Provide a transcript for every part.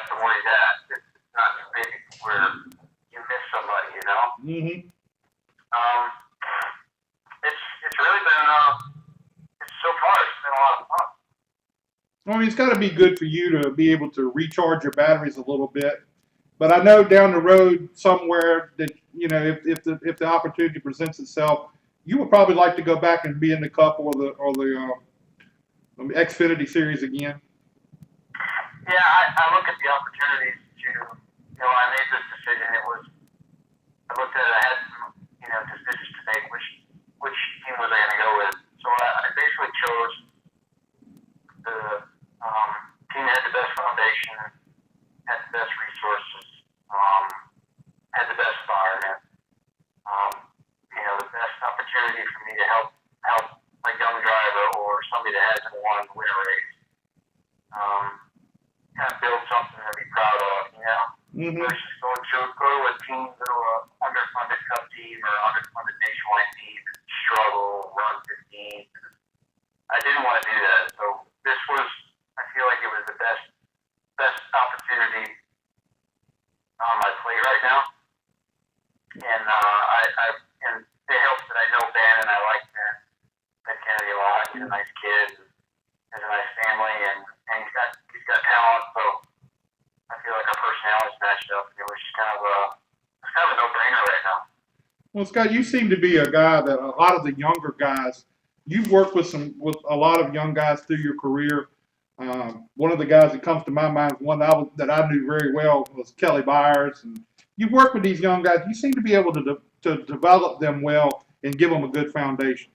left and where he's at. It's not too big where you miss somebody, you know. Mm-hmm. It's really been so far it's been a lot of fun. I mean, it's got to be good for you to be able to recharge your batteries a little bit. But I know down the road somewhere that if the opportunity presents itself, you would probably like to go back and be in the Cup or the Xfinity Series again. Yeah, I look at the opportunities to, I made this decision. I looked at it, I had some, decisions to make, which team was I going to go with. So I basically chose the team that had the best foundation, had the best resources, had the best environment, the best opportunity for me to help a young driver or somebody that hasn't won win a race. Kind of build something to be proud of, Mm-hmm. versus go to a team that are underfunded Cup team or underfunded nationwide team and struggle, run 15. I didn't want to do that, so this was. I feel like it was the best opportunity on my plate right now, and and it helps that I know Ben and I like Ben Kennedy a lot. He's a nice kid, has a nice family, and he's got talent. So I feel like our personalities matched up, and it was just kind of a no-brainer right now. Well, Scott, you seem to be a guy that a lot of the younger guys. You've worked with a lot of young guys through your career. One of the guys that comes to my mind, one that I knew very well, was Kelly Byers. And you've worked with these young guys. You seem to be able to develop them well and give them a good foundation.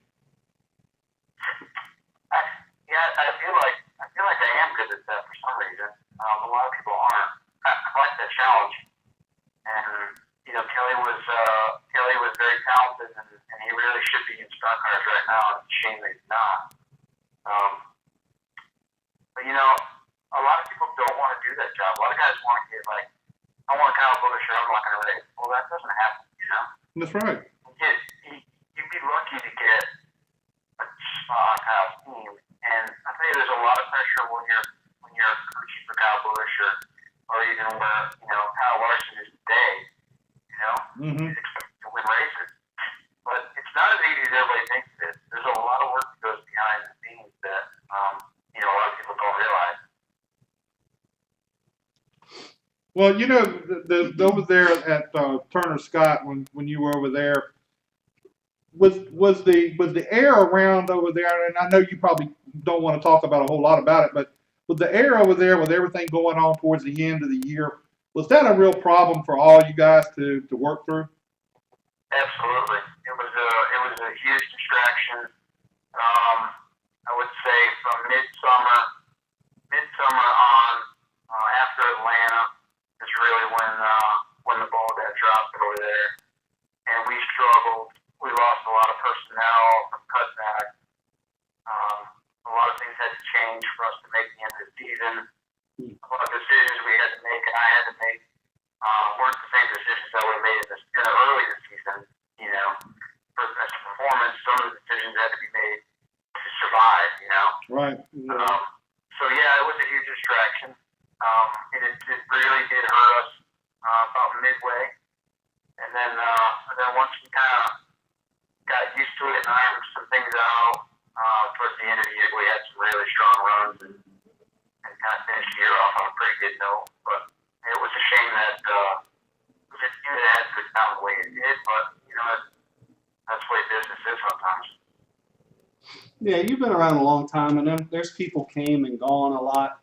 I feel like I am good at that for some reason. A lot of people aren't. I like that challenge, and Kelly was very talented, and he really should be in stock cars right now. It's a shame that he's not. But a lot of people don't want to do that job. A lot of guys want to get like, I want to Kyle Busch or I'm not going to race. Well, that doesn't happen, That's right. You'd be lucky to get a spot on Kyle's team, and I tell you, there's a lot of pressure when you're coaching for Kyle Busch or even where Kyle Larson is today. Mm-hmm. He's expected to win races, but it's not as easy as everybody thinks it is. There's a lot of work that goes behind the scenes that a lot of people don't realize. Well, over there at Turner Scott, when you were over there, was the air around over there? And I know you probably don't want to talk about a whole lot about it, but with the air over there, with everything going on towards the end of the year, was that a real problem for all you guys to work through? Absolutely, it was a huge distraction. I would say from midsummer on after Atlanta is really when the ball got dropped over there, and we struggled. We lost a lot of personnel from cutback. A lot of things had to change for us to make the end of the season. A lot of decisions we had to make and I had to make weren't the same decisions that were made in the early this season. For best performance, some of the decisions had to be made to survive. Right. Yeah. So it was a huge distraction. It really did hurt us about midway, and then once we kind of got used to it and ironed some things out towards the end of the year, we had some really strong runs and kind of finished the year off on a pretty good note. But it was a shame that it had to go down the way it did, but that's the way business is sometimes. Yeah, you've been around a long time, and then there's people came and gone a lot,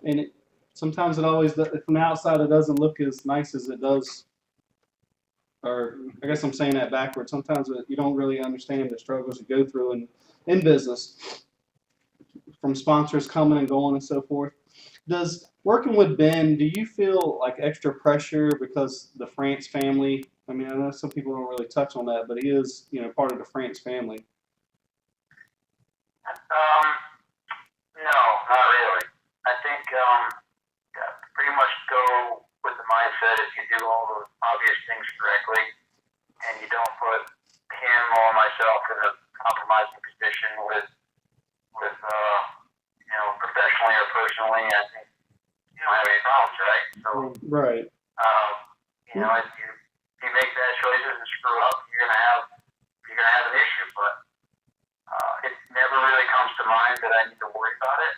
and sometimes it always, from the outside, it doesn't look as nice as it does. Or I guess I'm saying that backwards. Sometimes you don't really understand the struggles you go through in business, from sponsors coming and going and so forth. Does working with Ben, do you feel like extra pressure because the France family? I mean, I know some people don't really touch on that, but he is, part of the France family. No, not really. I think pretty much go with the mindset if you do all the obvious things correctly and you don't put him or myself in a compromising position with professionally or personally, I think you don't have any problems, right? So, Right. you know, if you make bad choices and screw up, you're gonna have an issue. But it never really comes to mind that I need to worry about it.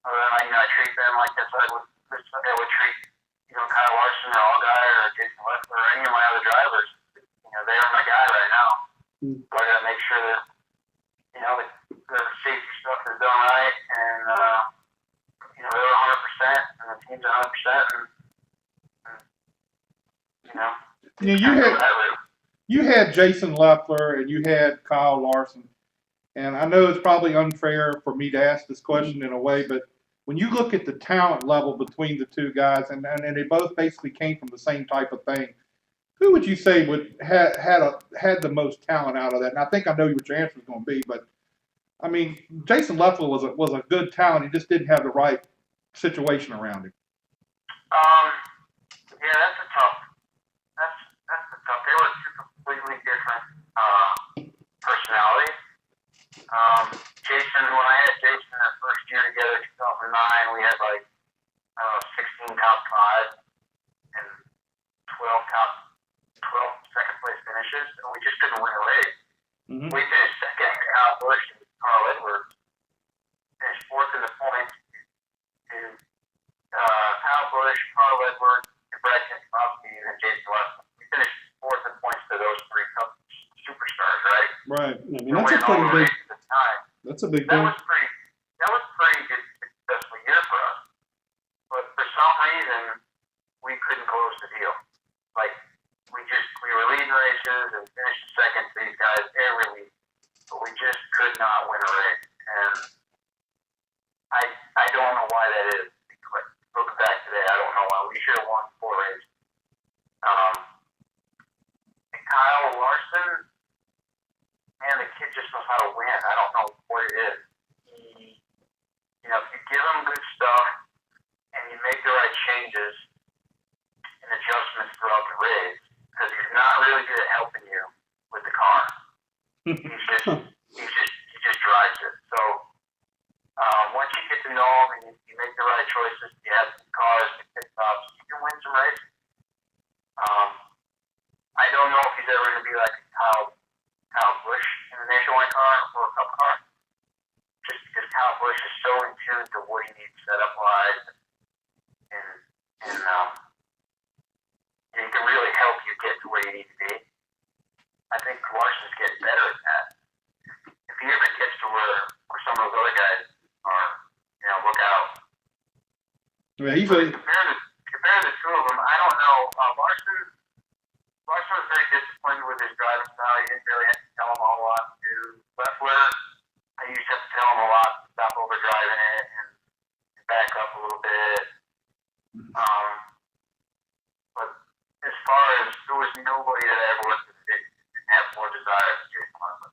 Other than I treat them like that's what I would treat, Kyle Larson or Allgaier or Jason Leffler or any of my other drivers. They are my guy right now. So I gotta make sure that, the safety stuff is done right and, they're 100% and the team's 100% and you had Jason Leffler and you had Kyle Larson, and I know it's probably unfair for me to ask this question in a way, but when you look at the talent level between the two guys, and they both basically came from the same type of thing, who would you say had the most talent out of that? And I think I know what your answer is going to be, but I mean, Jason Leffler was a good talent. He just didn't have the right situation around him. Yeah, that's a tough. They were two completely different personalities. Jason, when I had Jason that first year together, 2009, we had 16 top five and 12 second place finishes, and we just couldn't win a race. Mm-hmm. We finished second to Kyle Busch and Carl Edwards. Finished fourth in the points to Kyle Busch, Carl Edwards, and Brad Keselowski, and Jason Leffler. We finished fourth in points to those three superstars, right? Right. I mean, that's a pretty big. That's a big thing. That was pretty good, successful year for us. But for some reason, we couldn't close the deal. We were leading races and finished second to these guys every week, but we just could not win a race. And I don't know why that is. Looking back today, I don't know why. We should have won 4 races. And Kyle Larson, man, the kid just knows how to win. I don't know what it is. If you give him good stuff and you make the right changes and adjustments throughout the race, because he's not really good at helping you with the car. He just drives it. So once you get to know him and you make the right choices, you have some cars, some pit stops, you can win some races. I don't know if he's ever going to be like Kyle Busch in a nationwide car or a cup car. Just because Kyle Busch is so in tune to what he needs setup wise and he can really help you get to where you need to be. I think Larson's getting better at that. If he ever gets to where some of those other guys are, look out. Yeah, compare the two of them, I don't know. Larson was very disciplined with his driving style. You didn't really have to tell him a whole lot to do. Leffler, I used to have to tell him a lot to stop overdriving it and back up a little bit. But as far as there was nobody that I ever looked at that didn't have more desire than Jason Leffler.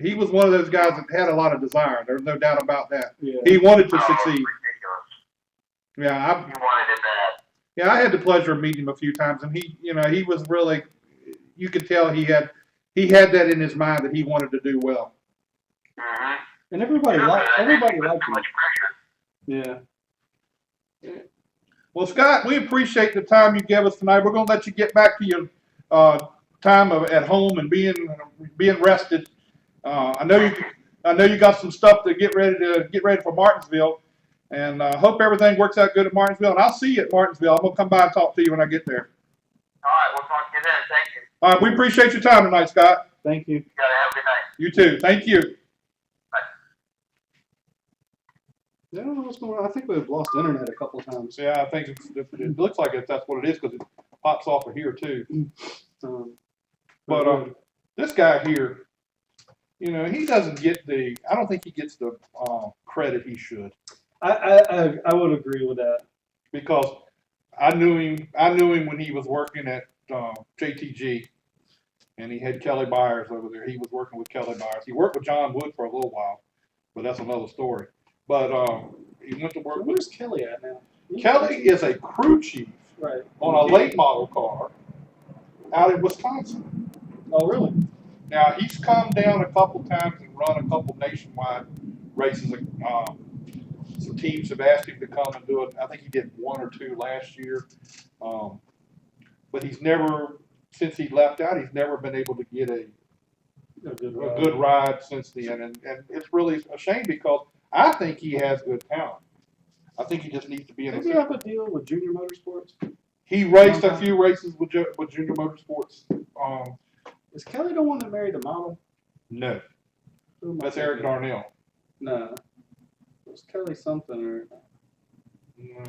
He was one of those guys that had a lot of desire. There's no doubt about that. Yeah. He wanted to succeed. Ridiculous. Yeah, he wanted it bad. Yeah, I had the pleasure of meeting him a few times, and he was really, you could tell he had that in his mind that he wanted to do well. Mm-hmm. And everybody liked him. Much pressure. Yeah. Well, Scott, we appreciate the time you gave us tonight. We're going to let you get back to your time at home and being rested. I know you got some stuff to get ready for Martinsville, and hope everything works out good at Martinsville. And I'll see you at Martinsville. I'm gonna come by and talk to you when I get there. All right, we'll talk to you then. Thank you. All right, we appreciate your time tonight, Scott. Thank you. You gotta have a good night. You too. Thank you. Bye. I don't know what's going on. I think we've lost internet a couple of times. Yeah, I think it looks like that's what it is because it pops off of here too. But this guy here, he doesn't get I don't think he gets the credit he should. I would agree with that. Because I knew him when he was working at JTG, and he had Kelly Byers over there. He was working with Kelly Byers. He worked with John Wood for a little while, but that's another story. But he went to work with. Where's Kelly at now? Kelly is a crew chief on a late model car out in Wisconsin. Oh, really? Now, he's come down a couple times and run a couple nationwide races. some teams have asked him to come and do it. I think he did 1 or 2 last year. But he's never, since he left out, he's never been able to get a good ride since then. And it's really a shame because I think he has good talent. I think he just needs to be in Did he have a deal with Junior Motorsports? He raced a few races with Junior Motorsports. Is Kelly the one that married the model? No, Who am I that's Eric thinking? Darnell. No. It was Kelly something or. No.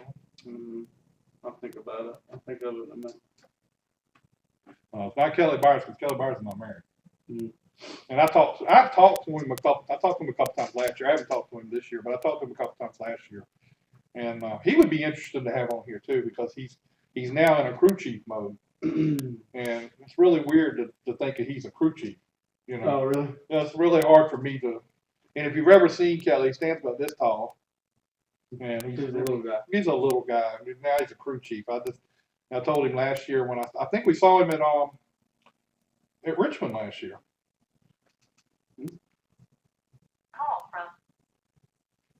I'll think about it. I'll think of it in a minute. It's not Kelly Byers because Kelly Byers is not married. Mm. And I've talked to him a couple times last year. I haven't talked to him this year, but I talked to him a couple times last year. And he would be interested to have on here too because he's now in a crew chief mode. And it's really weird to think that he's a crew chief. You know. Oh, really? It's really hard for me to. And if you've ever seen Kelly, he stands about this tall. And He's a little guy. He's a little guy. I mean, now he's a crew chief. I told him last year when I think we saw him at Richmond last year. Call from.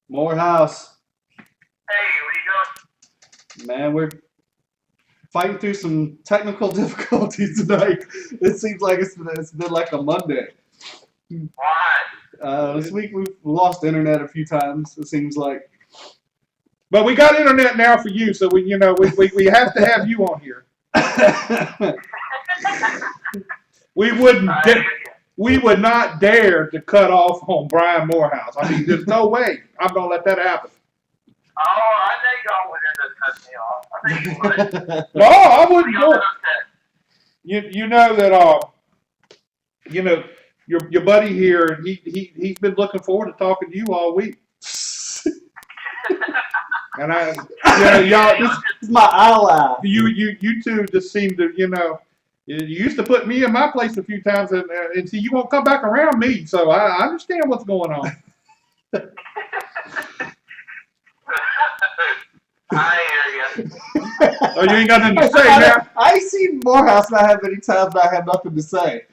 Morehouse. Hey, what you doing? Man, we're fighting through some technical difficulties tonight. It seems like it's been like a Monday. Why? This week we've lost internet a few times. It seems like. But we got internet now for you, so we have to have you on here. We would not dare to cut off on Brian Morehouse. I mean, there's no way I'm gonna let that happen. Oh, I know y'all wouldn't cut me off. I think you would. No, I wouldn't Y'all do it. upset. You know that your buddy here, he's been looking forward to talking to you all week. And y'all, This is my ally. you two just seem to, you used to put me in my place a few times, and see, you won't come back around me, so I understand what's going on. I hear you. Oh, you ain't got nothing to say now. I ain't seen Morehouse not have any times I have nothing to say.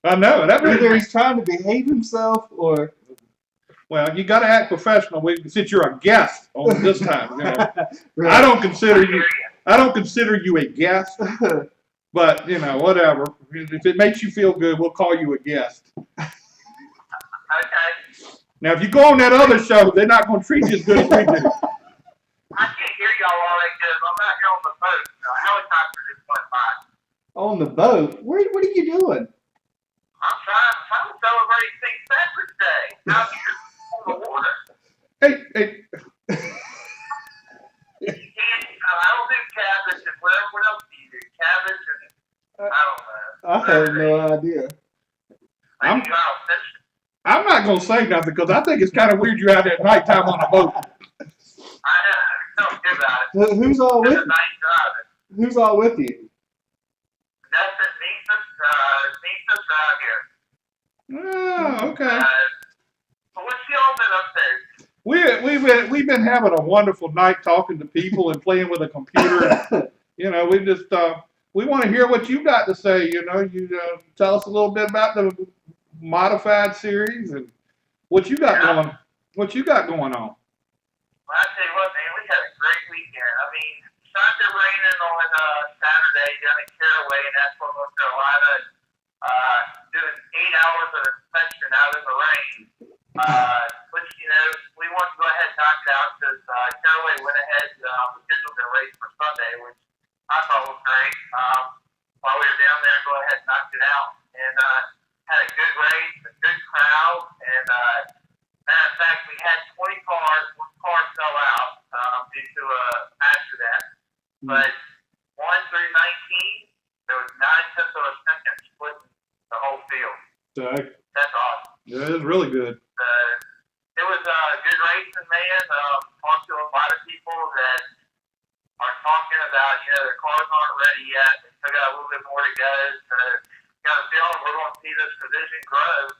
I know that. Either he's trying to behave himself or. Well, you got to act professional since you're a guest on this time. Right. I don't consider you a guest, but whatever. If it makes you feel good, we'll call you a guest. Okay. Now, if you go on that other show, they're not going to treat you as good as we do. I can't hear y'all all that good. I'm out here on the boat. A helicopter just went by. On the boat? What are you doing? I'm trying to celebrate St. Patrick's Day. Out here on the water. Hey. I don't do cabbage and what else do you do? Cabbage and I don't know. I have no idea. I think y'all fishing. I'm not going to say nothing because I think it's kind of weird you're out there at nighttime on a boat. I don't do about it. Who's all with It's a you? nice driving. Who's all with you? That's it. Nisa's out here. Oh, okay. So what's y'all been up to? We've been having a wonderful night talking to people and playing with a computer. We just we want to hear what you got to say. You tell us a little bit about the modified series and what you got going. What you got going on? Well, I tell you what, man, we had a great weekend. I mean, started raining on Saturday down in Caraway, and that's what North Carolina. Doing 8 hours of inspection out in the rain. Which, we wanted to go ahead and knock it out because Caraway went ahead and scheduled their race for Sunday, which I thought was great. While we were down there, go ahead and knocked it out. And had a good race, a good crowd, and matter of fact, we had 20 cars. One car fell out due to an accident. But 1 through 19, there was 9/10 of a second splitting the whole field. That's awesome. Yeah, it was really good. It was good racing, man. Talked to a lot of people that are talking about, their cars aren't ready yet. They still got a little bit more to go. So, got a feeling we're going to see this division grow.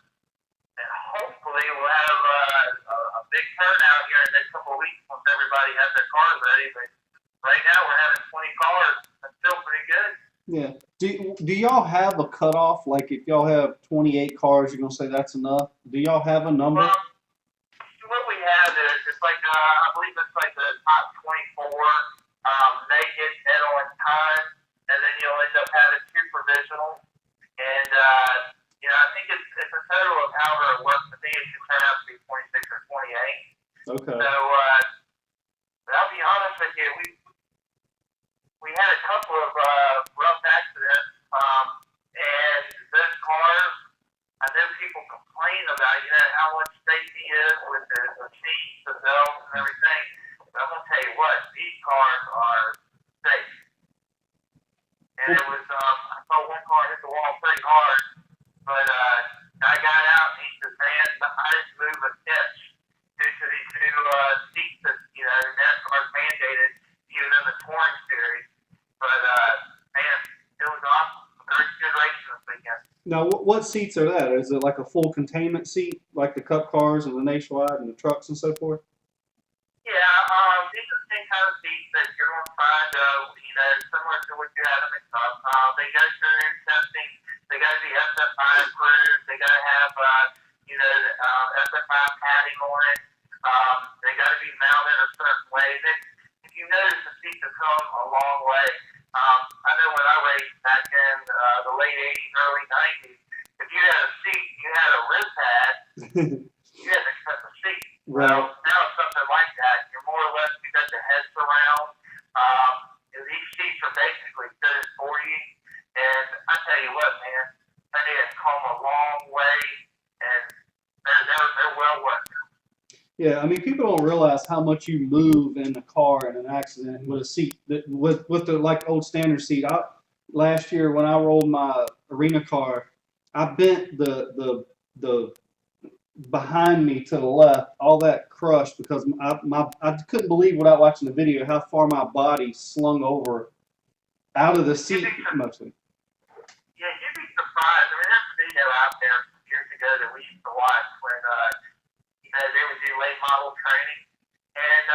And hopefully we'll have a big turnout here in the next couple of weeks once everybody has their cars ready. But right now we're having 20 cars. That's still pretty good. Yeah. Do y'all have a cutoff? Like if y'all have 28 cars, you're gonna say that's enough? Do y'all have a number? Well, what we have is it's like I believe it's like the top 24 naked head-on time, and then you'll end up having two provisionals. And I think it's a total of however it works. I think it can turn out to be 26 or 28. Okay. So, but I'll be honest with you, we had a couple of rough accidents, and those cars, I know people complain about, how much safety is with the seats, the belts, and everything. But I'm gonna tell you what, these cars are safe. And it was, I saw one car hit the wall pretty hard, but I got out and he says, man, I didn't move a pitch due to these new seats that, NASCAR's mandated, even in the touring series. But, man, it was awesome. Very good racing this weekend. Now, what seats are that? Is it like a full containment seat, like the Cup cars and the Nationwide and the trucks and so forth? Yeah, these are the same kind of seats that you're going to find, similar to what you had in the Cup. They go through testing. They got to be SFI approved. They got to have, SFI padding on it. They got to be mounted a certain way. If you notice, the seats have come a long way. I know when I raced back in the late 80s, early 90s, if you had a seat, you had a rib pad, you had an expensive seat. Right. Well, now it's something like that. You're more or less, you got the head surround. These seats are basically fitted for you. And I tell you what, man, they have come a long way, and they're well worth it. Yeah, I mean, people don't realize how much you move in a car in an accident with a seat that with the like old standard seat. Last year when I rolled my arena car, I bent the behind me to the left, all that crushed because I couldn't believe without watching the video how far my body slung over out of the seat mostly. Yeah, you'd be surprised. I mean, there's a video out there from years ago that we used to watch when they would do late model training, and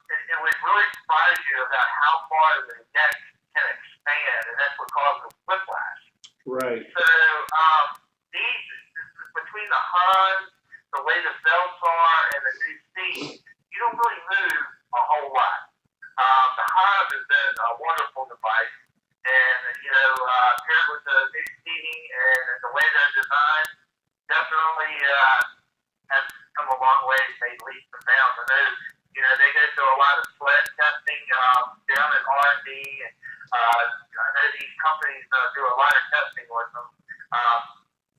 it would really surprise you about how far the deck can expand, and that's what causes whiplash. Right. So these between the Hans, the way the belts are, and the new seat, you don't really move a whole lot. The Hans has been a wonderful device, and paired with the new seating and the way they're designed, definitely has come a long way. Made leaps and bounds. I know, they go through a lot of sled testing down at R&D, and I know these companies do a lot of testing with them.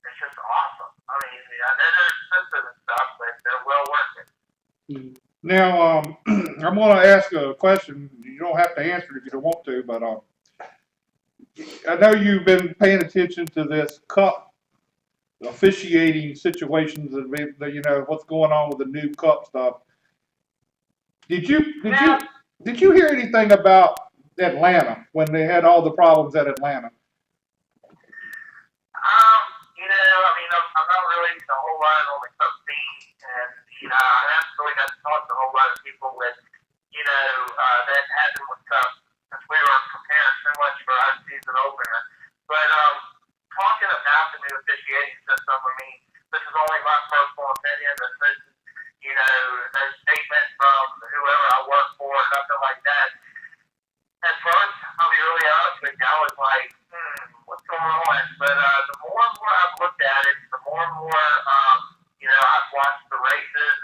It's just awesome. I mean, I know they're expensive and stuff, but they're well worth it. Now, I'm going to ask a question. You don't have to answer it if you don't want to, but I know you've been paying attention to this Cup officiating situations and what's going on with the new Cup stuff. Did you hear anything about Atlanta when they had all the problems at Atlanta? I'm not really a whole lot on the Cup scene, and I haven't really got to talk to a whole lot of people with that happened with Cup since we were comparing so much for our season opener. But talking about the new officiating system, I mean, this is only my personal opinion. This is, no statement from whoever I work for, nothing like that. At first, I'll be really honest with you, I was like, what's going on? But the more and more I've looked at it, the more and more, I've watched the races.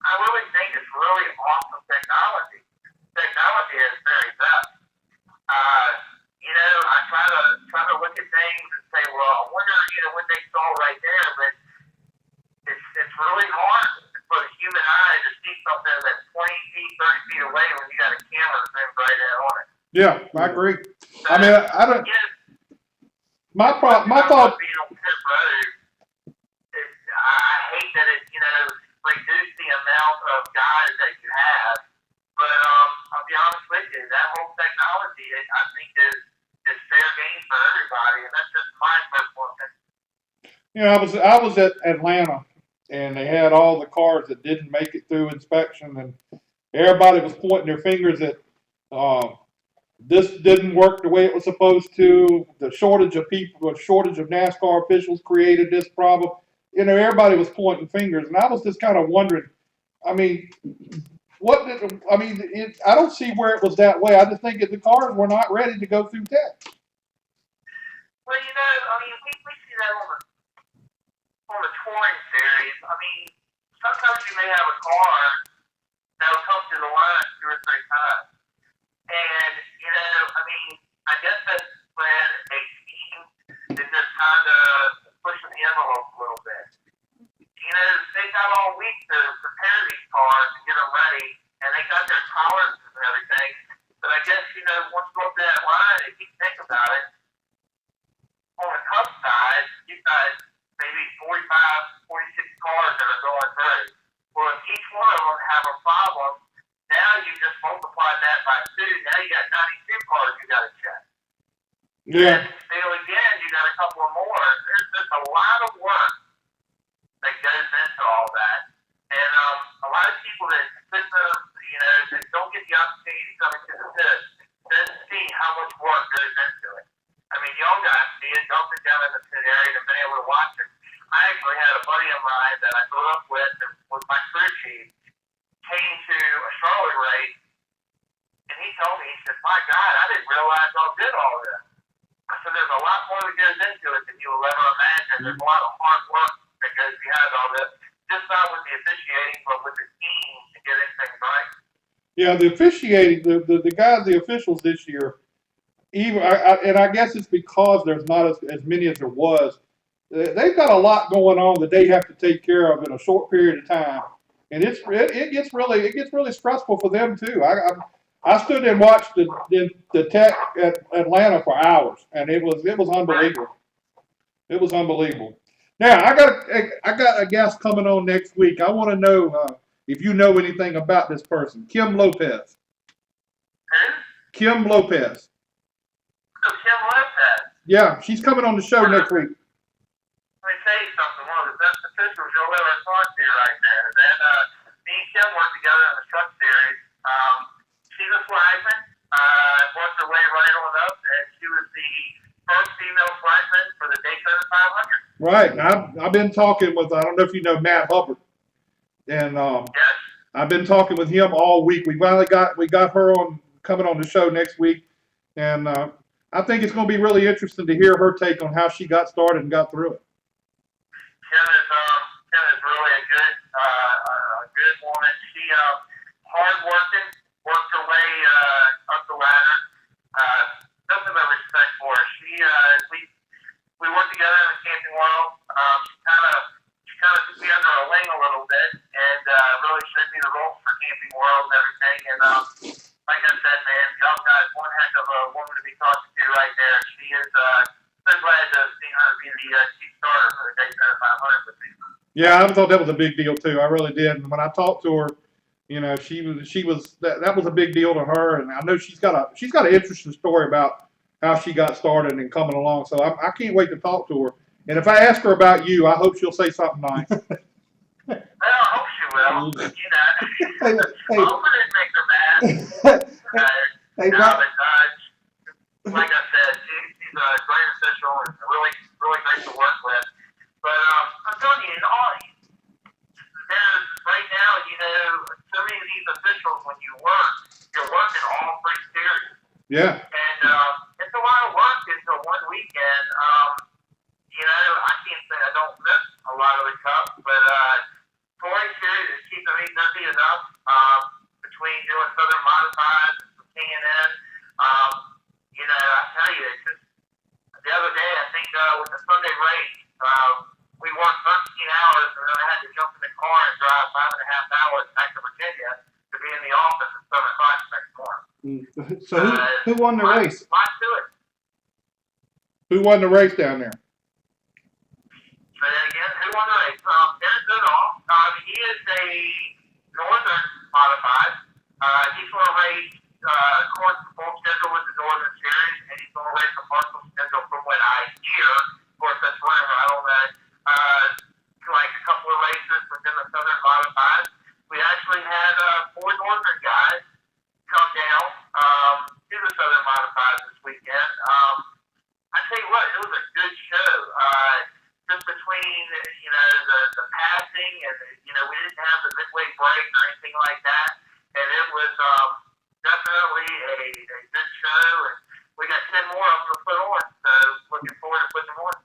I really think it's really awesome technology. Technology is very best. I try to look at things and say, well, I wonder, what they saw right there, but it's really hard for the human eye to see something that's 20 feet, 30 feet away when you got a camera zoomed right in on it. Yeah, I agree. I mean, I don't. My thought. Being on pit road, I hate that it, reduced the amount of guys that you have. But I'll be honest with you, that whole technology, I think, is fair game for everybody, and that's just my personal opinion. I was at Atlanta, and they had all the cars that didn't make it through inspection, and everybody was pointing their fingers at this didn't work the way it was supposed to. The shortage of people, the shortage of NASCAR officials created this problem. Everybody was pointing fingers, and I was just kind of wondering, I mean, I don't see where it was that way. I just think that the cars were not ready to go through tech. Well, we see that on the touring series. I mean, sometimes you may have a car that will come through the line 2 or 3 times. And, I guess that's when a team is just kind of pushing the envelope a little bit. They got all week to prepare these cars and get them ready, and they got their tolerances and everything. But I guess, once you go up that line, if you think about it, on the Cup side, you've got maybe 45, 46 cars that are going through. Well, if each one of them have a problem, now you just multiply that by 2. Now you got 92 cars you got to check. Yeah. And still again, you got a couple of more. There's just a lot of work that goes into all that. And a lot of people that that don't get the opportunity to come into the pit, doesn't see how much work goes into it. I mean, y'all guys see it, y'all been down in the pit area and been able to watch it. I actually had a buddy of mine that I grew up with and was my crew chief, came to a Charlotte race, and he told me, he said, my God, I didn't realize y'all did all this. I said, there's a lot more that goes into it than you will ever imagine. There's a lot of hard work that goes behind all this, just not with the officiating, but with the team to get things right. Yeah, the officiating, the guys, the officials this year, and I guess it's because there's not as many as there was. They've got a lot going on that they have to take care of in a short period of time, and it gets really stressful for them too. I stood and watched the Tech at Atlanta for hours, and it was unbelievable. It was unbelievable. Now I got a guest coming on next week. I want to know if you know anything about this person, Kim Lopez. Who? Kim Lopez. Oh, Kim Lopez. Yeah, she's coming on the show next week. Let me tell you something. One of the best officials you'll ever talk to right there. Then me and Kim worked together in the truck series. She's a flagman. Worked her way right on up, and she was the first female flagman for the Daytona 500. Right. I've been talking with, I don't know if you know Matt Hubbard, and Yes. I've been talking with him all week. We got her coming on the show next week, and I think it's going to be really interesting to hear her take on how she got started and got through it. Kim is really a good woman. She hard working, worked her way up the ladder. Nothing but respect for her. We worked together in the camping world. She kind of took me under her wing a little bit and really showed me the ropes for camping world and everything. And like I said, man, y'all got one heck of a woman to be talking to right there. She is so glad to have seen her be the chief starter for the Daytona 500 with me. Yeah, I thought that was a big deal too. I really did. And when I talked to her, she was that was a big deal to her. And I know she's got an interesting story about how she got started and coming along. So I can't wait to talk to her. And if I ask her about you, I hope she'll say something nice. Well, I hope she will. Hopefully it makes her mad. Hey, But like I said, she's a great official and really, really great to work with. But I'm telling you, there's right now, so many of these officials, when you're working all 3 series. Yeah. And it's a lot of work into one weekend. I can't say I don't miss a lot of the Cup, but touring series is keeping me busy enough between doing Southern Modifieds and some K&N. I tell you, it's just the other day, I think with the Sunday race, we worked 13 hours and then I had to jump in the car and drive 5.5 hours back to Virginia to be in the office at 7 o'clock next morning. So who won the race? Lots to it. Who won the race down there? Say that again. Who won the race? Aaron Goodall. He is a Northern Modified. He's going to race, of course, the full schedule with the Northern Series, and he's going to race a partial schedule from what I hear. Of course, that's running right on that. Like a couple of races within the Southern Modified. We actually had 4 Northern guys come down to the Southern Modified this weekend. I tell you what, it was a good show. just between, the passing and, we didn't have the midway break or anything like that. And it was definitely a good show. And we got 10 more of them to put on. So looking forward to putting them on.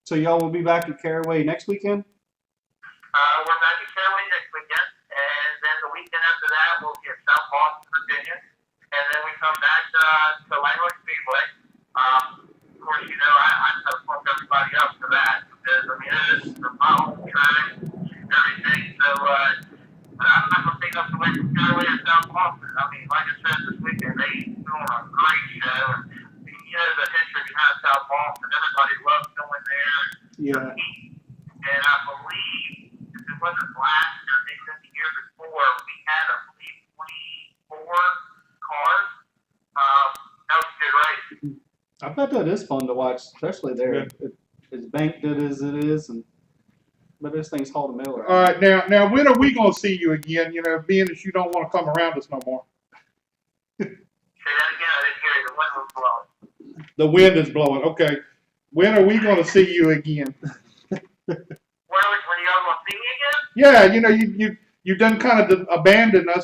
So y'all will be back at Caraway next weekend? We're back at Caraway next weekend. And then the weekend after that, we'll be at South Boston, Virginia. And then we come back to Langley Speedway. Of course, I try to pump everybody up for that because, it is my own track and everything. So, I'm not going to take up the way from Caraway or South Boston. Like I said, this weekend, they doing a great show. And, the history behind South Boston, everybody loves going there. Yeah. And I believe, if it wasn't last year, maybe the year before, we had, I believe, 24 cars. That was a good race. I bet that is fun to watch, especially there. As banked as it is, but this thing's Holden Miller. All right, now when are we gonna see you again? Being that you don't want to come around us no more. Say that again. I didn't hear you. The wind was blowing. The wind is blowing. Okay, when are we gonna see you again? When y'all gonna see me again? Yeah, you done kind of abandoned us